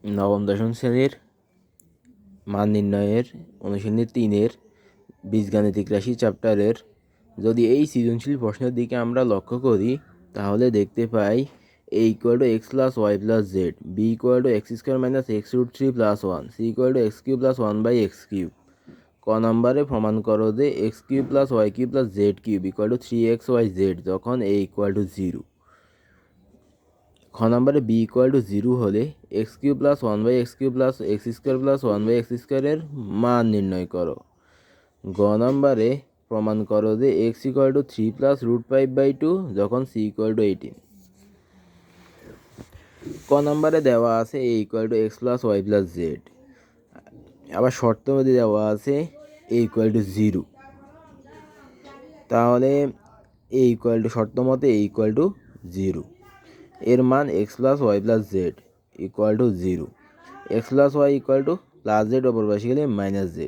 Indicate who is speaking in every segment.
Speaker 1: নবম দশম শ্রেণীর মান নির্ণয়ের অনুশীলনী 3-এর বীজগাণিতিক রাশি চ্যাপ্টারের যদি এই সৃজনশীল প্রশ্নের দিকে আমরা লক্ষ্য করি তাহলে দেখতে পাই a = x + y + z, b = x² - x√3 + 1, c = x³ + 1/x³। ক নম্বরে প্রমাণ করো যে x³ + y³ + z³ = 3xyz যখন a = 0। খ নম্বরে b = 0 হলে x³ + 1/x³ + x² + 1/x² এর মান নির্ণয় করো। গ নম্বরে প্রমাণ করো যে x = 3 + √5/2 যখন c = 18। ক নম্বরে দেওয়া আছে a = x + y + z, আবার শর্ত মধ্যে দেওয়া আছে a = 0। তাহলে শর্ত মতে a = 0, এর মান x + y + z = 0, x + y = +z অপর পাশে গেলে -z।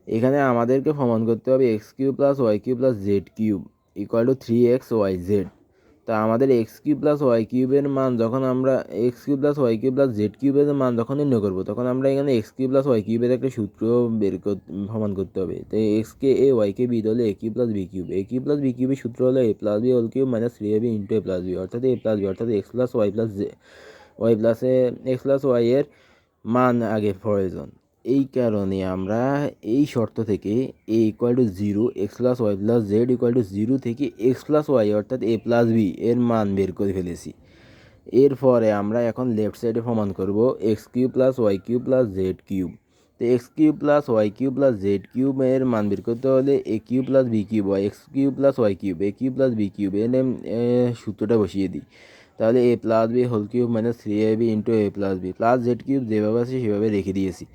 Speaker 1: এখানে আমাদেরকে প্রমাণ করতে হবে x³ + y³ + z³ = 3xyz। তা আমাদের x³ + y³ এর মান যখন আমরা x³ + y³ + z³ এর মান যখন নির্ণয় করবো তখন আমরা এখানে x³ + y³ এর একটা সূত্র প্রমাণ করতে হবে। তো x কে a, y কে b ধরলে a³ + b³ a³ + b³ এর সূত্র হলো a + b whole cube - 3ab * a + b, অর্থাৎ a + b অর্থাৎ x + y + z, x + y এর মান আগে প্রয়োজন। এই কারণে আমরা এই শর্ত থেকে a = 0, x + y + z = 0 থেকে x + y অর্থাৎ a + b এর মান বের করে ফেলেছি। এরপরে আমরা এখন লেফট সাইডে প্রমাণ করব x³ + y³ + z³। তো x³ + y³ + z³ এর মান বের করতে হলে a³ + b³ হয় x³ + y³ a³ + b³ এর সূত্রটা বসিয়ে দিই। তাহলে a + b whole cube - 3ab * a + b + z³ যেভাবে আছে সেভাবে রেখে দিয়েছি।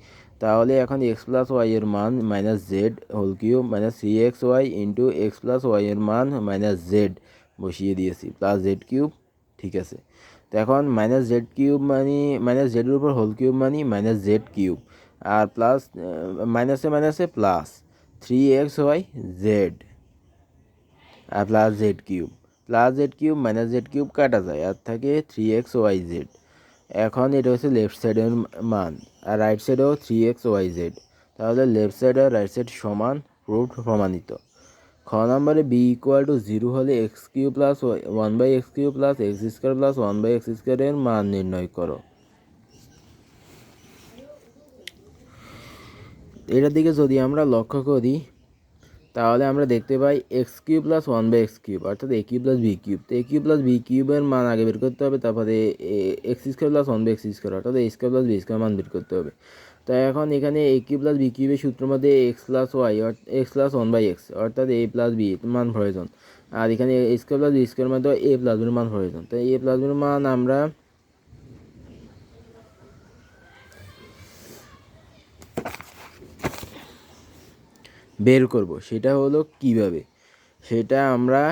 Speaker 1: তাহলে এখন x + y এর মান -z whole cube - 3xy * x + y এর মান -z বসিয়ে দিয়েছি +z³ ঠিক আছে। তো এখন -z³ মানে z এর উপর হোল কিউব মানে -z³ আর প্লাস মাইনাসে মাইনাসে প্লাস 3xyz আর +z³ -z³ কাটা যায় আর থাকে 3xyz। এখন এটা হচ্ছে লেফট সাইডের মান আর রাইট সাইডেও 3xyz। তাহলে লেফট সাইড আর রাইট সাইড সমান, প্রমাণিত। খ নম্বরে b = 0 হলে x³ + 1/x³ + x² + 1/x² এর মান নির্ণয় করো। এটার দিকে যদি আমরা লক্ষ্য করি তাহলে আমরা দেখতে পাই x³ + 1/x³ অর্থাৎ a³ + b³ তো a³ + b³ এর মান আগে বের করতে হবে, তারপরে x² + 1/x² অর্থাৎ a² + b² মান বের করতে হবে। তো এখন এখানে a³ + b³ এর সূত্রের মধ্যে x + y x + 1/x অর্থাৎ a + b মান প্রয়োজন, আর এখানে a² + b² মধ্যে a + b এর মান প্রয়োজন। তো a + b এর মান আমরা বের করব, সেটা হলো কিভাবে, সেটা আমরা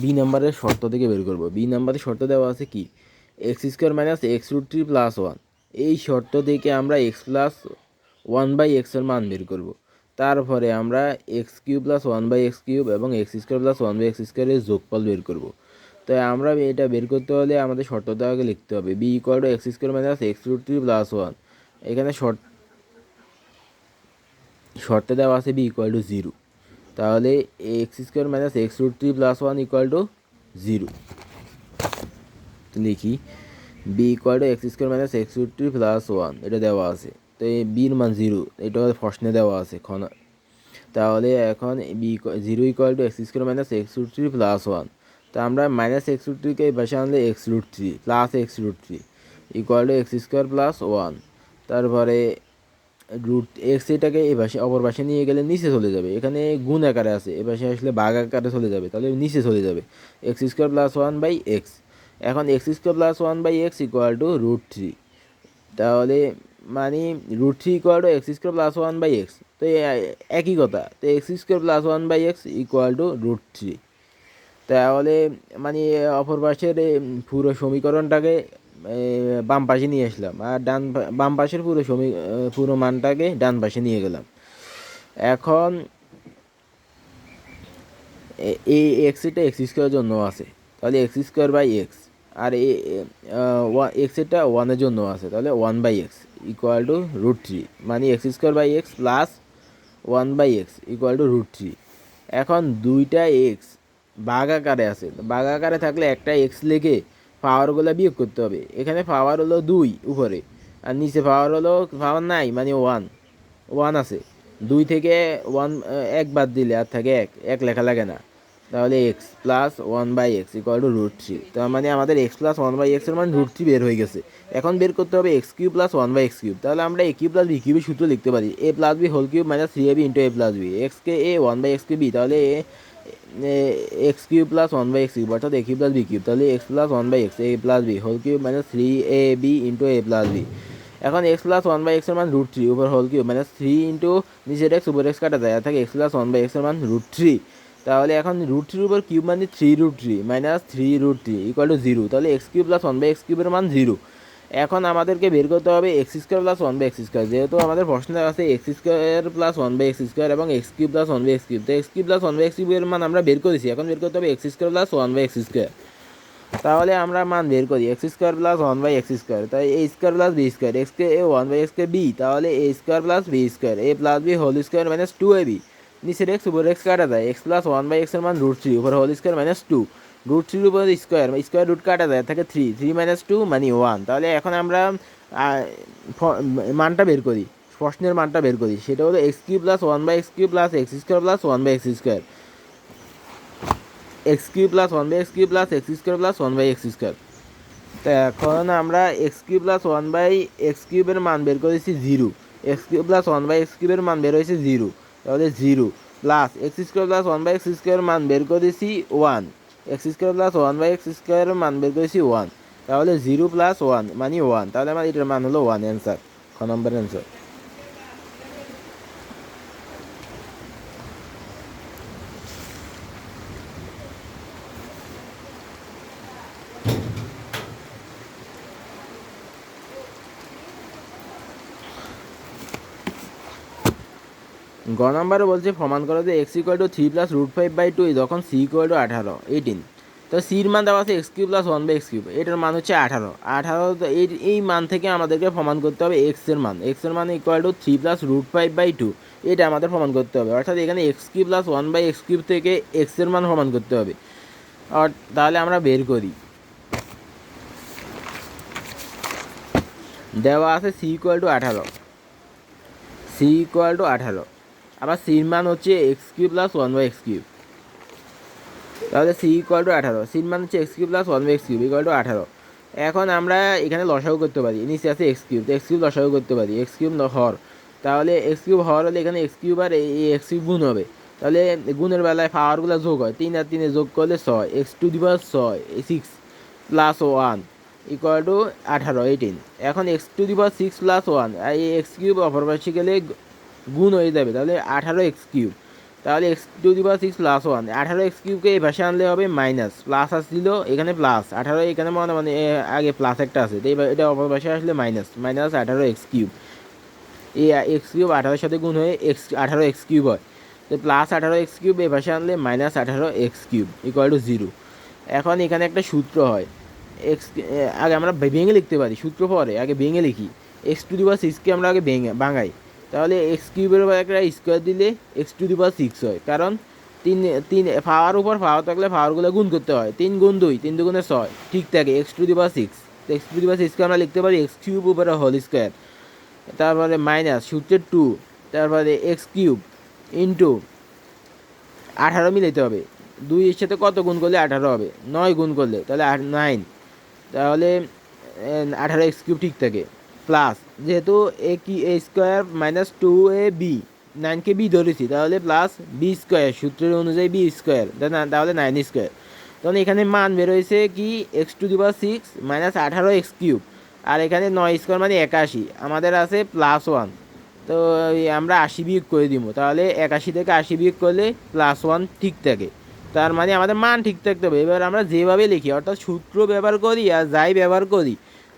Speaker 1: বি নাম্বারের শর্ত থেকে বের করব। বি নাম্বারের শর্ত দেওয়া আছে কি x² - x√3 + 1, এই শর্ত থেকে আমরা x + 1/x এর মান বের করব। তারপরে আমরা x³ + 1/x³ এবং x² + 1/x² এর যোগফল বের করব। তো আমরা এটা বের করতে হলে আমাদের শর্তটা আগে লিখতে হবে b = x² - x√3 + 1। এখানে শর্তে দেওয়া আছে b = 0, তাহলে x² - x√3 + 1 = 0। লিখি b = x² - x√3 + 1, এটা দেওয়া আছে। তো এই বির মান 0, এটা প্রশ্নে দেওয়া আছে। তাহলে এখন b 0 = x² - x√3 + 1। তা আমরা -x√3 কে এই পাশে আনলে x√3 +x√3 = x² + 1। তারপরে √x এটাকে এই পাশে অপর পাশে নিয়ে গেলে নিচে চলে যাবে, এখানে গুণ আকারে আছে, এ পাশে আসলে ভাগ আকারে চলে যাবে, তাহলে নিচে চলে যাবে x² + 1/x। এখন x² + 1/x = √3, তাহলে মানে √3 = x² + 1/x, তো একই কথা। তো x² + 1/x = √3। তাহলে মানে অপর পাশের পুরো সমীকরণটাকে বাম পাশে নিয়ে আসলাম আর বাম পাশের পুরো মানটাকে ডান পাশে নিয়ে গেলাম। এখন এই এক্সটা x² জন্য আছে, তাহলে x² / x আর এক্সেরটা ওয়ানের জন্য আছে, তাহলে 1/x ইকুয়াল টু √3, মানে x² by x plus 1/x equal to √3। এখন দুইটা এক্স ভাগ আকারে আছে, ভাগ আকারে থাকলে একটা এক্স লিখে পাওয়ারগুলো বিয়োগ করতে হবে। এখানে পাওয়ার হলো 2 উপরে, আর নিচে পাওয়ার নাই, মানে 1 আছে। 2 থেকে 1 বাদ দিলে আর থাকে 1 লেখা লাগে না, তাহলে x plus 1/x equal to √3। তার মানে আমাদের এক্স প্লাস 1/x এর মান √3 বের হয়ে গেছে। এখন বের করতে হবে x³ প্লাস 1/x³। তাহলে আমরা a³ প্লাস b³ সূত্র লিখতে পারি, a plus b whole cube minus 3ab into a plus b, এক্সকে a 1/x কে b, তাহলে x³ প্লাস 1/x³ অর্থাৎ a³ প্লাস b³, তাহলে x plus 1/x a plus b whole cube minus 3ab into a plus b। এখন x plus 1/x এর মান √3 উপর whole cube minus 3 into নিচের x উপর x কাটা যায়, আর থাকে x প্লাস 1/x এর মান √3। তাহলে এখন √3 উপর কিউব মানে 3√3 মাইনাস 3√3 ইকুয়াল টু 0, তাহলে x³ প্লাস 1/x³ এর মান 0। এখন আমাদেরকে বের করতে হবে x² প্লাস 1/x², যেহেতু আমাদের প্রশ্নে আছে x² প্লাস 1/x² এবং x³ প্লাস 1/x³, তো x³ প্লাস 1/x³ এর মান আমরা বের করেছি। এখন বের করতে হবে x² প্লাস 1/x²। তাহলে আমরা মান বের করি x² প্লাস 1/x², তাই a² প্লাস b², x কে a 1/x কে b, তাহলে a² plus b² a plus b whole square minus 2ab, নিচের x উপর x কাটা যায়, x প্লাস 1/x এর মান √3 উপর হোল স্কোয়ার মাইনাস 2, √3 উপর স্কোয়ার রুট কাটা যায়, থাকে 3 মাইনাস 2 মানে 1। তাহলে এখন আমরা মানটা বের করি, প্রশ্নের মানটা বের করি, সেটা হলো x³ plus 1/x³ plus x² plus 1/x², x³ plus 1/x³ plus x² plus 1/x²। তো এখন আমরা x³ প্লাস 1/x³ এর মান বের করেছি 0, x³ প্লাস 1/x³ এর মান বের হয়েছে 0, তাহলে 0 প্লাস x² প্লাস 1/x² এর মান বের করেছি 1, x² প্লাস 1/x² এর মান বের করেছি 1, তাহলে 0 প্লাস 1 মানে 1, তাহলে আমার এটার মান হলো 1, অ্যান্সার, খ নম্বর অ্যান্সার। গ নাম্বারে বলছে প্রমাণ করো যে x ইকুয়াল টু 3 প্লাস √5/2 যখন c ইকুয়াল টু 18। তো সির মান দেওয়া আছে x³ প্লাস 1/x³, এটার মান হচ্ছে 18। তো এই মান থেকে আমাদেরকে প্রমাণ করতে হবে x এর মান ইকুয়াল টু 3 প্লাস √5/2, এটা আমাদের প্রমাণ করতে হবে। অর্থাৎ এখানে x³ প্লাস 1/x³ থেকে x এর মান প্রমাণ করতে হবে। আর তাহলে আমরা বের করি, দেওয়া আছে c ইকুয়াল টু 18, আবার সির মান হচ্ছে x³ প্লাস 1/x³, তাহলে c ইকুয়াল টু 18, সির মান হচ্ছে x³ plus 1/x³ equal to 18। এখন আমরা এখানে লসাগু করতে পারি, নিচে আছে x³ তো x³ লসাগু করতে পারি, x³ হর, তাহলে x³ হর হলে এখানে x³ আর এই x³ গুণ হবে, তাহলে গুণের বেলায় পাওয়ারগুলো যোগ হয়, 3 আর 3 যোগ করলে 6, x⁻6 প্লাস 1 ইকুয়াল টু 18। এখন x⁻6 প্লাস 1 আর এই x³ অপর পাশে গেলে গুণ হয়ে যাবে, তাহলে 18x³, তাহলে x⁻6 প্লাস 1, 18x³ এই পাশে আনলে হবে মাইনাস, প্লাস আসছিল এখানে প্লাস 18, এখানে মানে আগে প্লাস একটা আছে, তো এটা অপর পাশে আসলে মাইনাস 18x³, এই x³ 18-এর সাথে গুণ হয়ে 18x³ হয়, তো প্লাস 18x³ এই পাশে আনলে মাইনাস 18x³ ইকুয়াল টু 0। এখন এখানে একটা সূত্র হয়, আগে আমরা ভেঙে লিখতে পারি, সূত্র পরে আগে ভেঙে লিখি, x⁻6কে আমরা আগে ভাঙাই, তাহলে x³ এর উপর একটা স্কোয়ার দিলে x⁻6 হয়, কারণ তিন পাওয়ার উপর পাওয়ার থাকলে পাওয়ারগুলো গুণ করতে হয়, 3 গুণ 2 3 দুগুণে 6 ঠিক থাকে x⁻6, তো x⁻6কে আমরা লিখতে পারি x³ উপরে হোল স্কোয়ার, তারপরে মাইনাস সূত্রের 2, তারপরে x³ ইন্টু 18 মিলাইতে হবে, 2 এর সাথে কত গুণ করলে 18 হবে, 9 গুণ করলে, তাহলে 9, তাহলে 18x³ ঠিক থাকে, প্লাস যেহেতু a square minus 2ab 9কে b ধরেছি, তাহলে প্লাস b², সূত্রের অনুযায়ী b², তাহলে 9² তখন এখানে মান বেরোয়েছে কি x⁻6 মাইনাস 18x³ আর এখানে 9² মানে 81, আমাদের আছে প্লাস 1, তো আমরা 80 বিয়োগ করে দিব, তাহলে 81 থেকে 80 বিয়োগ করলে প্লাস 1 ঠিক থাকে, তার মানে আমাদের মান ঠিক থাকতে হবে। এবার আমরা যেভাবে লিখি অর্থাৎ সূত্র ব্যবহার করি আর যাই ব্যবহার করি,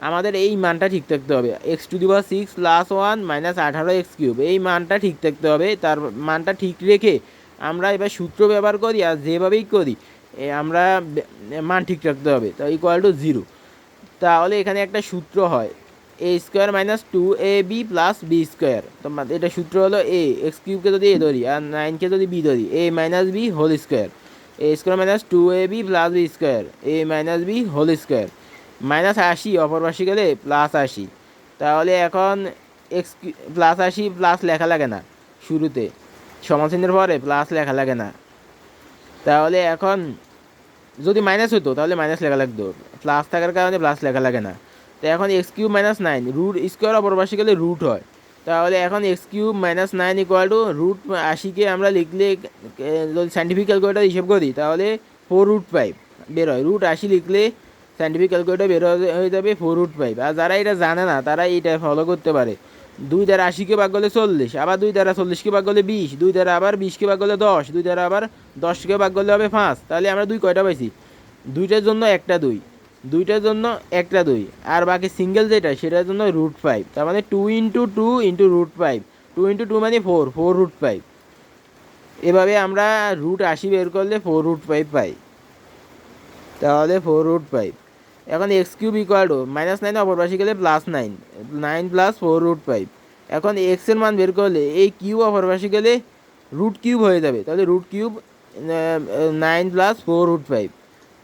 Speaker 1: আমাদের এই মানটা ঠিক থাকতে হবে, x⁻6 প্লাস 1 মাইনাস 18x³ এই মানটা ঠিক থাকতে হবে, তার মানটা ঠিক রেখে আমরা এবার সূত্র ব্যবহার করি আর যেভাবেই করি আমরা মান ঠিক রাখতে হবে, তো ইকুয়াল টু 0। তাহলে এখানে একটা সূত্র হয় এ square minus two A B plus B square. তো এটা সূত্র হলো এ এক্স কিউবকে যদি এ ধরি আর 9কে যদি বি ধরি এ minus B whole square, A square minus two A B plus B square A minus B whole square. -80 অপর পাশে গেলে +80। তাহলে এখন এক্স +80 প্লাস লেখা লাগে না, শুরুতে সমান চিহ্নের পরে প্লাস লেখা লাগে না। তাহলে এখন যদি মাইনাস হতো তাহলে মাইনাস লেখা লাগতো, প্লাস থাকার কারণে প্লাস লেখা লাগে না। তো এখন x cube minus 9 root square অপর পাশে গেলে রুট হয়। তাহলে এখন x cube minus 9 equal to root 80কে আমরা লিখলে যদি সাইন্টিফিক ক্যালকুলেটার হিসেব করি তাহলে 4√5 বের হয়। √80 লিখলে সাইন্টিফিক ক্যালকুলেটার বের হয়ে যাবে 4√5। আর যারা এটা জানে না তারা এইটা ফলো করতে পারে। 2 দ্বারা 80কে ভাগ করলে 40, আবার 2 দ্বারা 40কে ভাগ করলে 20, 2 দ্বারা আবার 20কে ভাগ করলে 10, 2 দ্বারা আবার 10কে ভাগ করলে হবে 5। তাহলে আমরা 2 কয়টা পাইছি? 2টার জন্য একটা 2, 2টার জন্য একটা 2, আর বাকি সিঙ্গেল যেটা সেটার জন্য √5। তার মানে 2 × 2 × √5, 2 × 2 মানে 4√5। এভাবে আমরা √80 বের করলে 4√5 পাই। তাহলে 4√5। এখন এক্স কিউব ইকুয়াল টু -9 অপর পাশে গেলে +9, 9 + 4√5। এখন এক্সের মান বের করলে এই কিউব অপর পাশে গেলে রুট কিউব হয়ে যাবে। তাহলে রুট কিউব 9 + 4√5।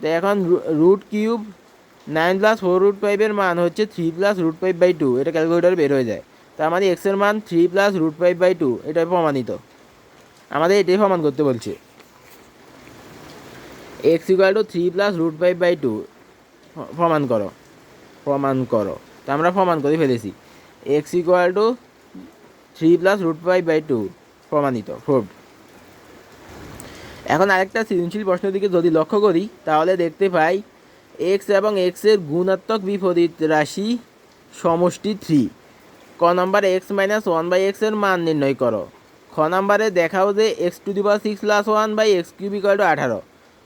Speaker 1: তো এখন রুট কিউব 9 + 4√5 মান হচ্ছে 3 + √5/2। এটা ক্যালকুলেটারে বের হয়ে যায়। তার মানে এক্সের মান 3 + √5/2। এটা প্রমাণিত, আমাদের এটাই প্রমাণ করতে বলছে। এক্স ইকুয়াল টু 3 + √5/2 প্রমাণ করো, প্রমাণ করো। তো আমরা প্রমাণ করে ফেলেছি, এক্স ইকুয়াল টু 3 + √5/2 প্রমাণিত, প্রুভড। এখন আরেকটা সৃজনশীল প্রশ্নের দিকে যদি লক্ষ্য করি তাহলে দেখতে পাই এক্স এবং এক্সের গুণাত্মক বিপরীত রাশি সমষ্টি 3। ক নম্বরে x-1/x এর মান নির্ণয় করো। খ নম্বরে দেখাও যে x⁶ + 1/x³ = 18।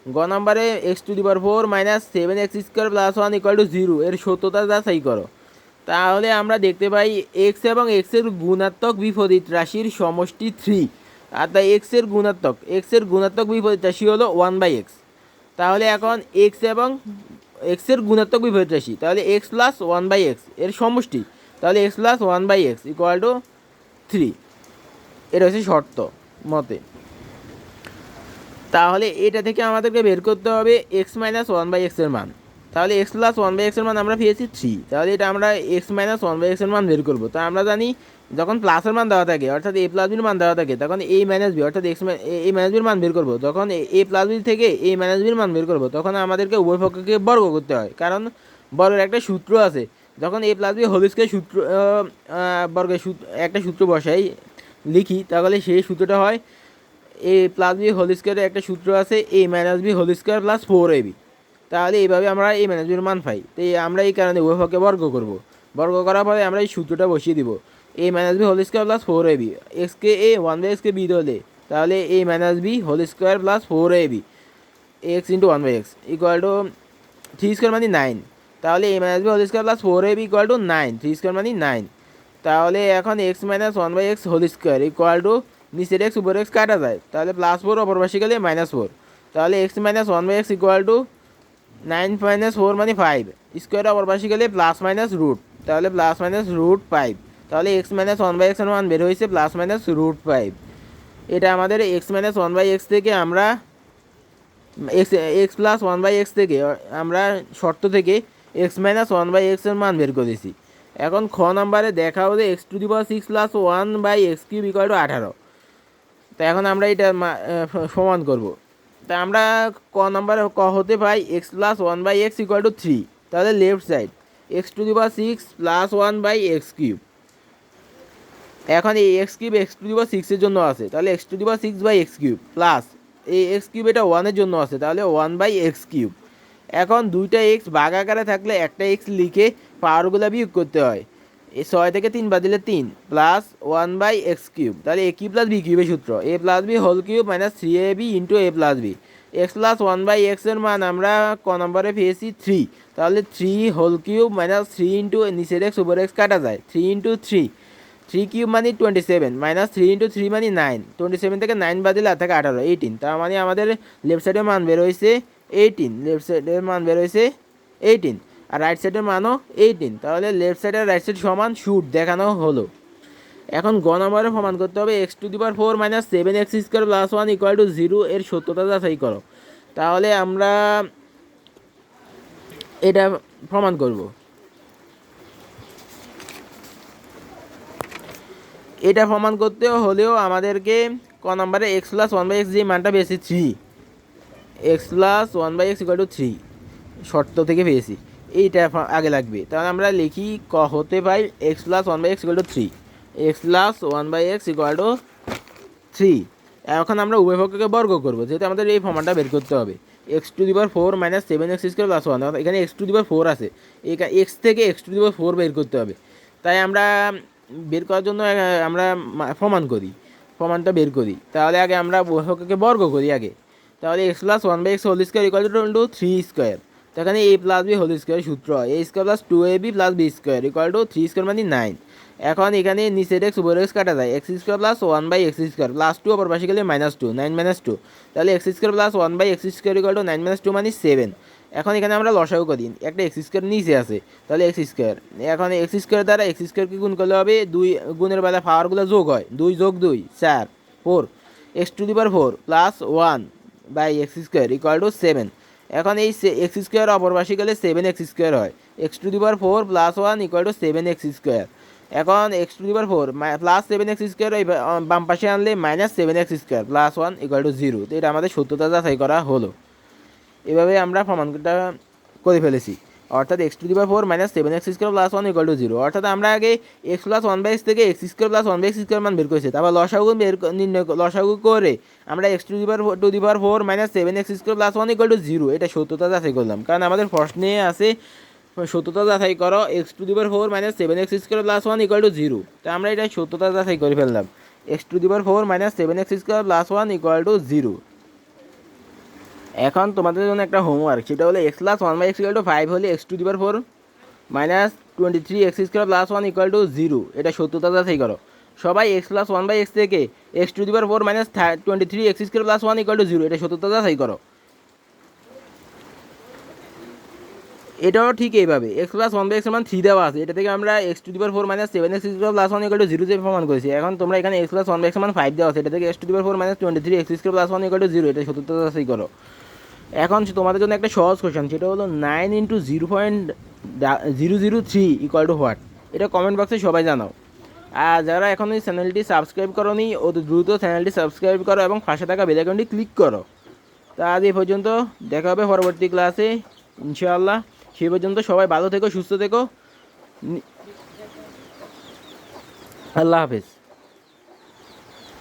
Speaker 1: গ নম্বরে x⁴ - 7x² + 1 = 0 এর সত্যতা যাচাই করো। তাহলে আমরা দেখতে পাই এক্স এবং এক্সের গুণাত্মক বিপরীত রাশির সমষ্টি 3। আর তাই এক্সের গুণাত্মক বিপরীত রাশি হলো 1/x। তাহলে এখন এক্স এবং এক্সের গুণাত্মক বিপরীত রাশি, তাহলে x + 1/x এর সমষ্টি, তাহলে x + 1/x = 3। এটা হচ্ছে শর্ত মতে। তাহলে এটা থেকে আমাদেরকে বের করতে হবে x - 1/x এর মান। তাহলে x + 1/x এর মান আমরা পেয়েছি 3। তাহলে এটা আমরা x - 1/x এর মান বের করব। তা আমরা জানি যখন প্লাসের মান দেওয়া থাকে অর্থাৎ a + b র মান দেওয়া থাকে তখন a - b অর্থাৎ a - b র মান বের করব। যখন a + b থেকে a - b র মান বের করব তখন আমাদেরকে উভয় পক্ষকে বর্গ করতে হয়, কারণ বর্গের একটা সূত্র আছে। যখন a + b হোল স্কয়ার সূত্র বর্গের একটা সূত্র বসাই লিখি তাহলে সেই সূত্রটা হয় a + b হোল স্কয়ারের একটা সূত্র আছে a - b whole square + 4ab। তাহলে এইভাবে আমরা a - b এর মান পাই। তো আমরা এই কারণে উভয় পক্ষকে বর্গ করব। বর্গ করার পরে আমরা এই সূত্রটা বসিয়ে দিব a - b whole square + 4ab। এক্সকে a 1/x b ধরলে তাহলে a - b whole square + 4ab x × 1/x = 3² মানে 9। তাহলে a - b whole square + 4ab = 9, 3² মানে 9। তাহলে এখন x - 1/x হোল স্কয়ার নিচের x উপর x কাটা যায়, তাহলে +4 অপর পাশে গেলে -4। তাহলে x - 1/x = 9 - 4 মানে 5, স্কোয়ার অপর পাশে গেলে +- তাহলে +-√5। তাহলে x - 1/x এর মান বের হয়েছে +-√5। এটা আমাদের x - 1/x থেকে আমরা x + 1/x থেকে আমরা শর্ত থেকে x - 1/x এর মান বের করেছি। এখন খ নম্বরে দেখাও যে x⁶ + 1/x³ = 18। তো এখন আমরা এটা সমান করব। তা আমরা ক নম্বরে হতে পাই x + 1/x = 3। তাহলে লেফট সাইড x⁶ + 1/x³। এখন এই x³ x⁶ এর জন্য আছে, তাহলে x⁶/x³ প্লাস এই x³ এটা 1 এর জন্য আছে, তাহলে 1/x³। এখন দুইটা x ভাগ আকারে থাকলে একটা x লিখে পাওয়ারগুলো বিয়োগ করতে হয়। এই 6 থেকে 3 বাদ দিলে 3 প্লাস 1/x³। তাহলে a³ + b³ এর সূত্র a + b whole cube - 3ab × a + b। x + 1/x এর মান আমরা ক নম্বরে পেয়েছি 3। তাহলে 3 হোল কিউব - 3 × নিচের x উপর x কাটা যায় 3 × 3, 3³ মানে 27 -3 × 3 মানে 9, 27 থেকে 9 বাদ দিলে আর থাকে 18, 18। তার মানে আমাদের লেফট সাইডের মান বের হয়েছে 18, লেফট সাইডের মান বের হয়েছে 18। আর রাইট সাইডের মানও 18, তাহলে লেফট সাইড আর রাইট সাইড সমান শুট দেখানো হলো। এখন গ নম্বরে প্রমাণ করতে হবে x⁴ minus 7x² plus 1 equal to 0 এর সত্যতা যাচাই করো। তাহলে আমরা এটা প্রমাণ করব। এটা প্রমাণ করতে হলেও আমাদেরকে ক নম্বরে x+1/x যে মানটা পেয়েছি 3, x+1/x ইকুয়াল টু 3 শর্ত থেকে পেয়েছি, এইটা আগে লাগবে। তাহলে আমরা লিখি ক হতে পাই x+1/x equal to 3, x+1/x equal to 3। এখন আমরা উভয় পক্ষকে বর্গ করবো, যেহেতু আমাদের এই ফর্মানটা বের করতে হবে। x⁴ মাইনাস 7x² প্লাস 1, এখানে x⁴ আছে, x থেকে x⁴ বের করতে হবে। তাই আমরা বের করার জন্য আমরা প্রমাণটা বের করি। তাহলে আগে আমরা উভয় পক্ষকে বর্গ করি আগে। তাহলে x+1/x whole square equal to 3²। তো এখানে a plus b whole square সূত্র হয় a² plus 2ab plus b² equal to 3² মানে 9। এখন এখানে নিচের x উপরের x কাটা যায়, x² প্লাস 1/x² প্লাস 2 অপর পাশে গেলে -2, 9 - 2, তাহলে x² plus 1/x² equal to 9 - 2 মানে 7। এখন এখানে আমরা লসাগু করি, একটা x² নিচে আছে, তাহলে x²। এখন x² দ্বারা x² কে গুণ করলে হবে 2, গুণের বেলা পাওয়ারগুলো যোগ হয়, 2 + 2 4, 4, x⁴ plus 1/x² equal to 7। এখন এই x² অপর পাশে গেলে 7x² হয়, x⁴ plus 1 equal to 7x²। এখন x⁴ প্লাস 7x² এই বাম পাশে আনলে -7x² প্লাস 1 ইকুয়াল টু 0। তো এটা আমাদের সত্যতা যাচাই করা হলো। এভাবে আমরা প্রমাণটা করে ফেলেছি, অর্থাৎ x⁴ minus 7x² plus 1 equal to 0। অর্থাৎ আমরা আগে x+1/x থেকে x² প্লাস 1/x² মান বের করেছি, তারপর লসাগু করে আমরা x⁴ minus 7x² plus 1 equal to 0 এটা সত্যতা যাচাই করলাম। কারণ আমাদের প্রশ্নে আছে সত্যতা যাচাই করো x⁴ minus 7x² plus 1 equal to 0। তা আমরা এটা সত্যতা যাচাই করে ফেললাম, x⁴ minus 7x² plus 1 equal to 0। এখন তোমাদের জন্য একটা হোমওয়ার্ক, সেটা হলো x+1/x ইকুয়াল টু 5 হলে x⁴ minus 23x² plus 1 equal to 0 এটা সত্যতা যাচাই করো। সবাই x+1/x থেকে x⁴ minus 23x² plus 1 equal to 0 এটা সত্যতা যাচাই করো। এটাও ঠিক এইভাবে x+1/x মান 3 দেওয়া আছে, এটা থেকে আমরা x⁴ minus 7x² plus 1 equal to 0 দিয়ে প্রমাণ করেছি। এখন তোমরা এখানে x+1/x মান 5 দেওয়া আছে, এটা থেকে x⁴ minus 23x² plus 1 equal to 0 এটা সত্যতা যাচাই করো। এখন তোমাদের জন্য একটা সহজ কোশ্চেন, সেটা হলো 9 × 0.003 ইকুয়াল টু হোয়াট, এটা কমেন্ট বক্সে সবাই জানাও। আর যারা এখন এই চ্যানেলটি সাবস্ক্রাইব করোনি অতি দ্রুত চ্যানেলটি সাবস্ক্রাইব করো এবং পাশে থাকা বেল আইকনটি ক্লিক করো। তা আজ এই পর্যন্ত, দেখা হবে পরবর্তী ক্লাসে ইনশাআল্লাহ। সেই পর্যন্ত সবাই ভালো থেকো, সুস্থ থেকো, আল্লাহ হাফেজ।